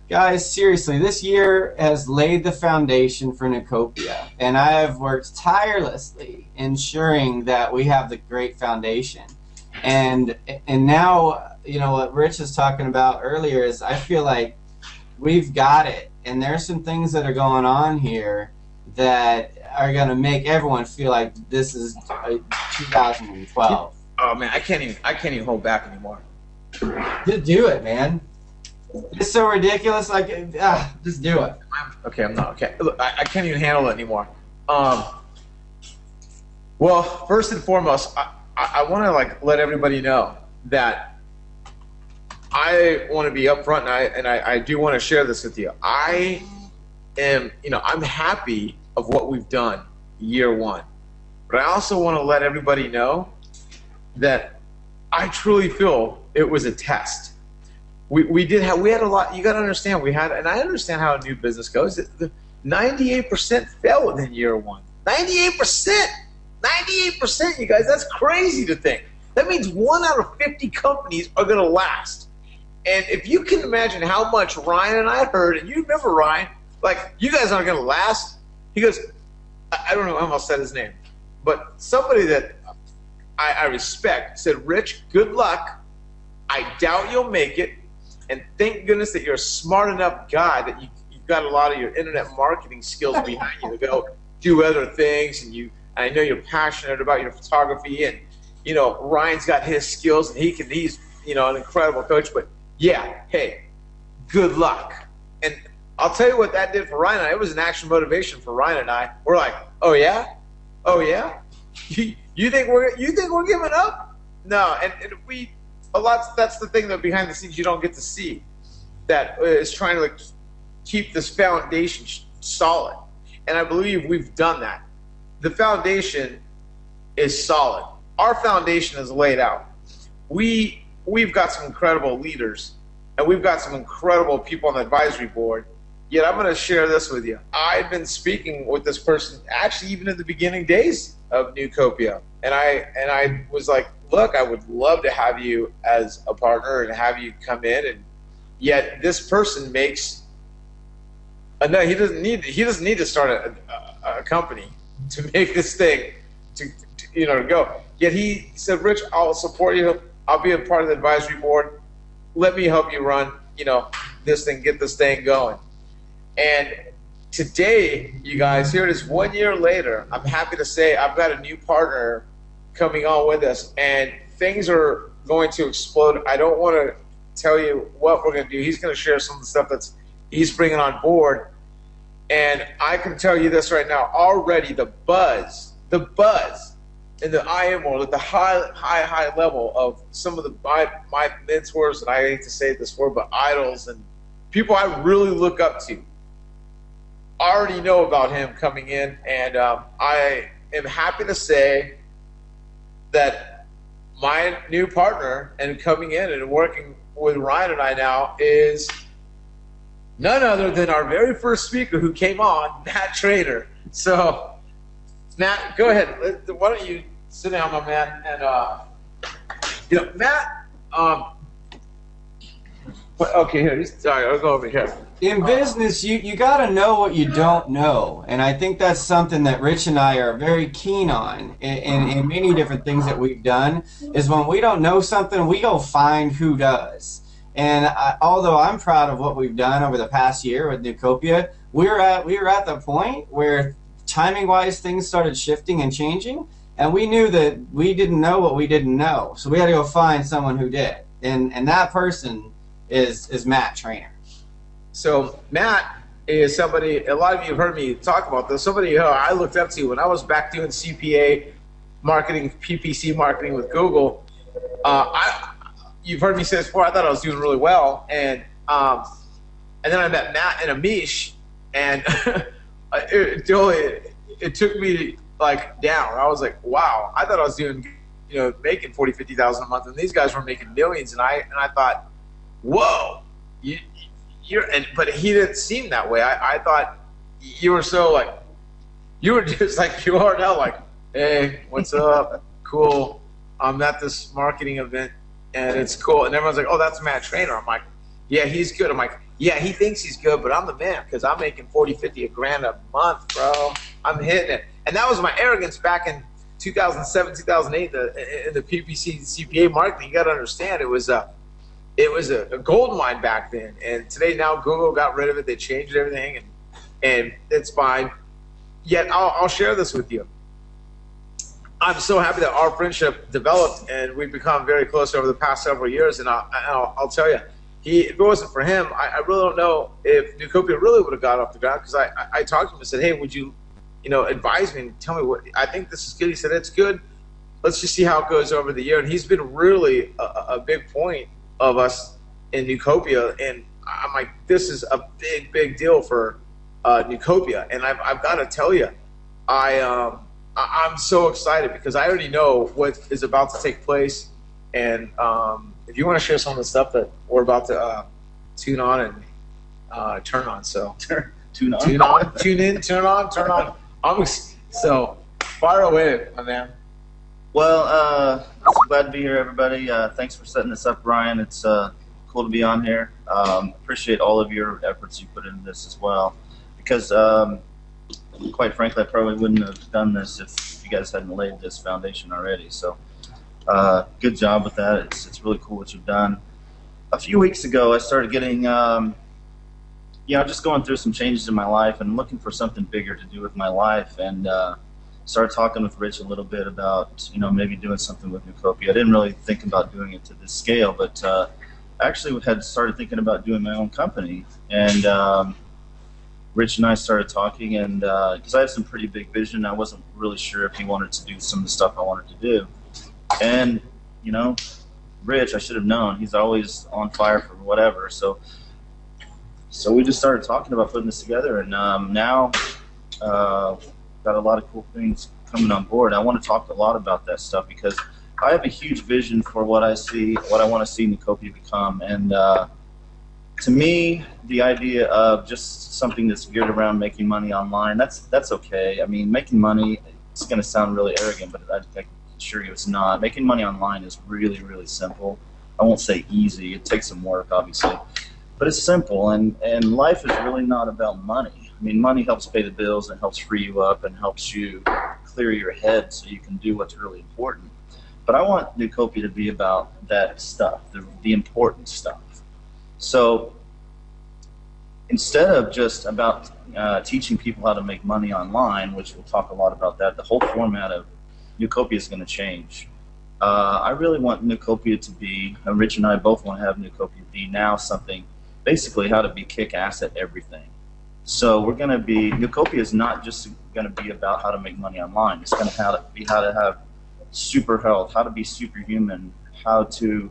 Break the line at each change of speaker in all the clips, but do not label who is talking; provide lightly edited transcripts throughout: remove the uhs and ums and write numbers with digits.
Guys, seriously, this year has laid the foundation for Neucopia, and I have worked tirelessly ensuring that we have the great foundation. And now, you know, what Rich was talking about earlier is I feel like we've got it, and there's some things that are going on here that are going to make everyone feel like this is 2012.
Oh man, I can't even hold back anymore.
Just do it, man. It's so ridiculous. Like, just do it.
Okay, I'm not okay. Look, I can't even handle it anymore. Well, first and foremost, I want to like let everybody know that I want to be upfront, and I do want to share this with you. I am, I'm happy of what we've done year one, but I also want to let everybody know that I truly feel it was a test. We had a lot. You got to understand, and I understand how a new business goes. 98% fail within year one. 98%, you guys. That's crazy to think. That means 1 out of 50 companies are going to last. And if you can imagine how much Ryan and I heard, and you remember Ryan, like, you guys aren't going to last. He goes, I don't know how I said his name, but somebody that I respect said, Rich, good luck. I doubt you'll make it. And thank goodness that you're a smart enough guy that you've got a lot of your internet marketing skills behind you to go do other things. And I know you're passionate about your photography. And, Ryan's got his skills, and he's an incredible coach. But, yeah, hey, good luck. And I'll tell you what that did for Ryan and I. It was an action motivation for Ryan and I. We're like, oh, yeah? Oh, yeah? You think we're giving up? No, and that's the thing that behind the scenes you don't get to see, that is trying to keep this foundation solid. And I believe we've done that. The foundation is solid. Our foundation is laid out. We've got some incredible leaders, and we've got some incredible people on the advisory board. Yet I'm going to share this with you. I've been speaking with this person actually even in the beginning days of Neucopia, and I was like, look, I would love to have you as a partner and have you come in, and yet this person makes no, he doesn't need to start a company to make this thing to go. Yet he said, Rich, I'll support you. I'll be a part of the advisory board. Let me help you run, this thing, get this thing going. And today, you guys, here it is 1 year later. I'm happy to say I've got a new partner coming on with us, and things are going to explode. I don't want to tell you what we're going to do. He's going to share some of the stuff that's he's bringing on board. And I can tell you this right now, already the buzz in the IM world at the high level of some of my mentors, and I hate to say this word, but idols and people I really look up to, I already know about him coming in, and I am happy to say that my new partner and coming in and working with Ryan and I now is none other than our very first speaker who came on, Matt Trader. So, Matt, go ahead. Why don't you sit down, my man? And, Matt, okay, here. Sorry, I'll go over here.
In business, you got to know what you don't know, and I think that's something that Rich and I are very keen on in many different things that we've done, is when we don't know something, we go find who does. And although I'm proud of what we've done over the past year with Neucopia, we were at the point where timing-wise things started shifting and changing, and we knew that we didn't know what we didn't know, so we had to go find someone who did, and that person is Matt Trainer.
So Matt is somebody, a lot of you have heard me talk about this, somebody who I looked up to when I was back doing CPA marketing, PPC marketing with Google. You've heard me say this before, I thought I was doing really well, and then I met Matt and Amish, and it took me like down. I was like, wow, I thought I was doing, making 40, 50,000 a month, and these guys were making millions, and I thought, whoa, but he didn't seem that way. I thought you were you were just like you are now, like, hey, what's up? Cool. I'm at this marketing event, and it's cool. And everyone's like, oh, that's Matt Trainer. I'm like, yeah, he's good. I'm like, Yeah, he thinks he's good, but I'm the man because I'm making 40, 50 a grand a month, bro. I'm hitting it. And that was my arrogance back in 2007, 2008, in the PPC CPA marketing. You got to understand, it was a gold mine back then. And today, now Google got rid of it. They changed everything, and it's fine. Yet I'll share this with you. I'm so happy that our friendship developed and we've become very close over the past several years. And I'll tell you, if it wasn't for him, I really don't know if Neucopia really would have got off the ground, because I talked to him and said, hey, would you, advise me and tell me what, I think this is good. He said, it's good. Let's just see how it goes over the year. And he's been really a big point of us in Neucopia. And I'm like, this is a big, big deal for Neucopia. And I've got to tell you, I'm so excited because I already know what is about to take place. And if you want to share some of the stuff that we're about to tune on and turn on, so tune in, turn on. So fire away, my man.
Well, I'm glad to be here, everybody. Thanks for setting this up, Ryan. It's cool to be on here. Appreciate all of your efforts you put into this as well, because quite frankly, I probably wouldn't have done this if you guys hadn't laid this foundation already. So good job with that. It's really cool what you've done. A few weeks ago, I started getting, just going through some changes in my life and looking for something bigger to do with my life, and started talking with Rich a little bit about, maybe doing something with Neucopia. I didn't really think about doing it to this scale, but actually had started thinking about doing my own company. And Rich and I started talking, and because I have some pretty big vision, I wasn't really sure if he wanted to do some of the stuff I wanted to do. And, Rich, I should have known. He's always on fire for whatever. So we just started talking about putting this together, and now got a lot of cool things coming on board. I want to talk a lot about that stuff because I have a huge vision for what I want to see Neucopia become. And to me, the idea of just something that's geared around making money online, that's okay. I mean, making money, it's going to sound really arrogant, but I can assure you it's not. Making money online is really, really simple. I won't say easy. It takes some work, obviously. But it's simple, and life is really not about money. I mean, money helps pay the bills and helps free you up and helps you clear your head so you can do what's really important. But I want Neucopia to be about that stuff, the important stuff. So instead of just about teaching people how to make money online, which we'll talk a lot about that, the whole format of Neucopia is going to change. I really want Neucopia to be, and Rich and I both want to have Neucopia be now something, basically how to be kick-ass at everything. So we're going to be, Neucopia is not just going to be about how to make money online. It's going to be how to have super health, how to be superhuman, how to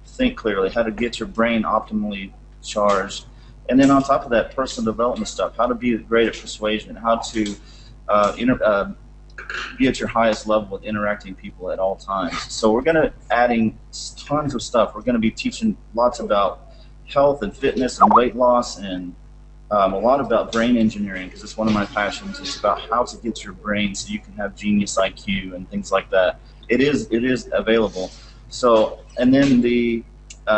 think clearly, how to get your brain optimally charged. And then on top of that, personal development stuff, how to be great at persuasion, how to be at your highest level with interacting people at all times. So we're going to adding tons of stuff. We're going to be teaching lots about health and fitness and weight loss, and a lot about brain engineering, because it's one of my passions. It's about how to get your brain so you can have genius IQ and things like that. It is available. So, and then the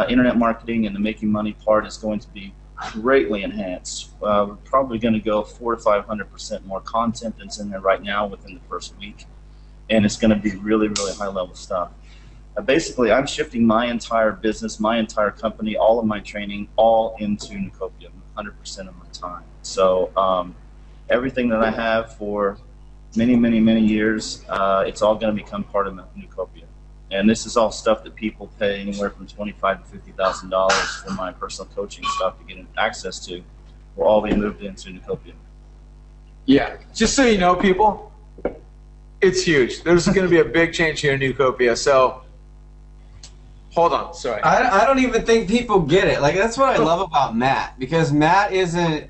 internet marketing and the making money part is going to be greatly enhanced. We're probably going to go 400 to 500% more content that's in there right now within the first week, and it's going to be really, really high level stuff. Basically, I'm shifting my entire business, my entire company, all of my training, all into Neucopia, 100% of my time. So everything that I have for many, many, many years, it's all going to become part of Neucopia. And this is all stuff that people pay anywhere from $25,000 to $50,000 for my personal coaching stuff to get access to. Will all be moved into Neucopia.
Yeah, just so you know, people, it's huge. There's going to be a big change here in Neucopia. So, hold on, sorry.
I don't even think people get it. Like, that's what I love about Matt, because Matt's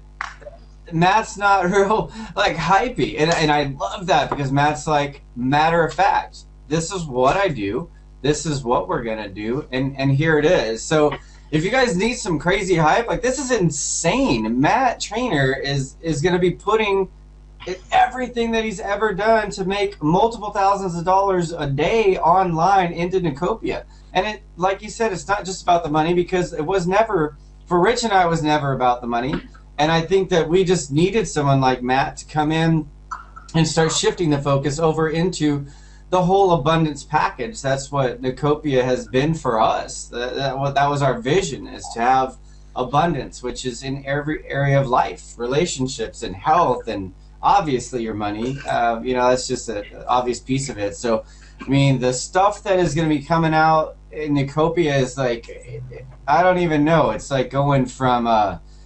not real, like, hypey. And I love that, because Matt's like, matter of fact. This is what I do. This is what we're going to do. And here it is. So if you guys need some crazy hype, like, this is insane. Matt Trainer is going to be putting everything that he's ever done to make multiple thousands of dollars a day online into Neucopia. And it, like you said, it's not just about the money, because it was never for Rich and I, it was never about the money. And I think that we just needed someone like Matt to come in and start shifting the focus over into the whole abundance package. That's what Neucopia has been for us. That was our vision, is to have abundance, which is in every area of life, relationships and health, and obviously your money. That's just an obvious piece of it. So, I mean, the stuff that is going to be coming out in Neucopia is like, I don't even know. It's like going from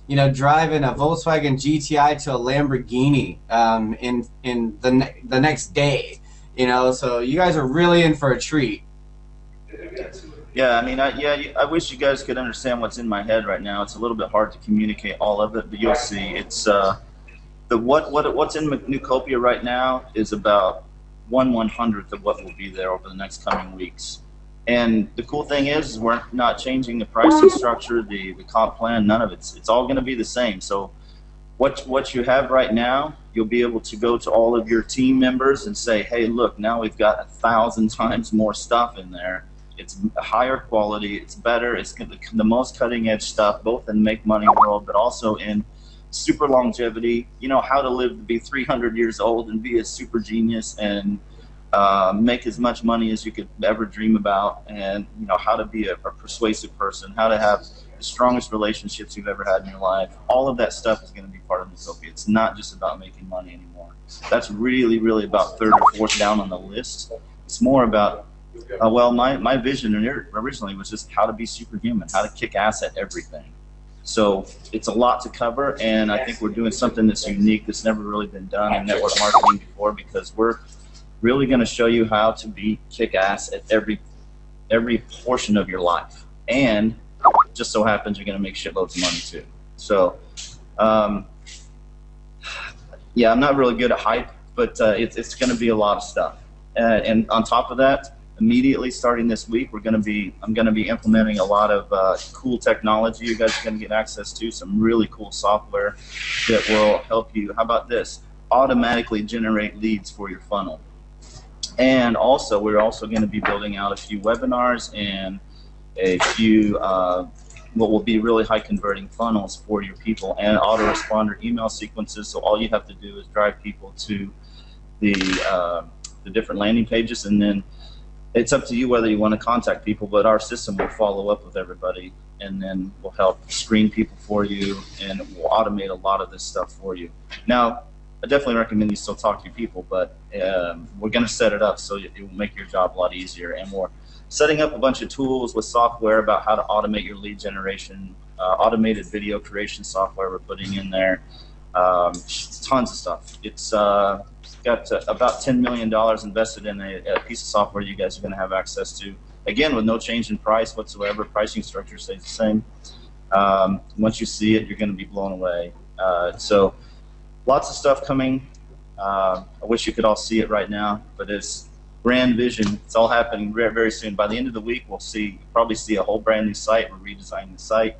driving a Volkswagen GTI to a Lamborghini in the next day. So you guys are really in for a treat.
Yeah, I mean, I wish you guys could understand what's in my head right now. It's a little bit hard to communicate all of it, but you'll see. It's what's in Neucopia right now is about 1/100th of what will be there over the next coming weeks. And the cool thing is we're not changing the pricing structure, the comp plan, none of it. It's all going to be the same. So what you have right now, you'll be able to go to all of your team members and say, hey, look, now we've got 1,000 times more stuff in there. It's higher quality, it's better, it's the most cutting edge stuff, both in make money world, but also in super longevity, how to live to be 300 years old and be a super genius and make as much money as you could ever dream about, and how to be a persuasive person, how to have the strongest relationships you've ever had in your life. All of that stuff is going to be part of Neucopia. It's not just about making money anymore. That's really, really about third or fourth down on the list. It's more about my vision originally was just how to be superhuman, how to kick ass at everything. So it's a lot to cover, and I think we're doing something that's unique, that's never really been done in network marketing before, because we're really going to show you how to be kick-ass at every portion of your life. And just so happens you're going to make shitloads of money too. So, yeah, I'm not really good at hype, but it's going to be a lot of stuff. And on top of that, immediately starting this week, I'm going to be implementing a lot of cool technology you guys are going to get access to, some really cool software that will help you. How about this? Automatically generate leads for your funnel. And also, we're also going to be building out a few webinars and a few what will be really high converting funnels for your people, and autoresponder email sequences. So all you have to do is drive people to the different landing pages, and then it's up to you whether you want to contact people, but our system will follow up with everybody, and then we'll help screen people for you, and we'll automate a lot of this stuff for you. Now, I definitely recommend you still talk to your people, but we're going to set it up so it will make your job a lot easier. And we're setting up a bunch of tools with software about how to automate your lead generation, automated video creation software we're putting in there, tons of stuff. It's got about $10 million invested in a piece of software you guys are going to have access to. Again, with no change in price whatsoever. Pricing structure stays the same. Once you see it, you're going to be blown away. So lots of stuff coming. I wish you could all see it right now, but it's grand vision. It's all happening very, very soon. By the end of the week, we'll probably see a whole brand new site. We're redesigning the site.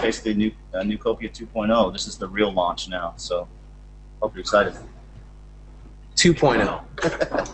Basically, Neucopia 2.0. This is the real launch now. So, hope you're excited.
2.0.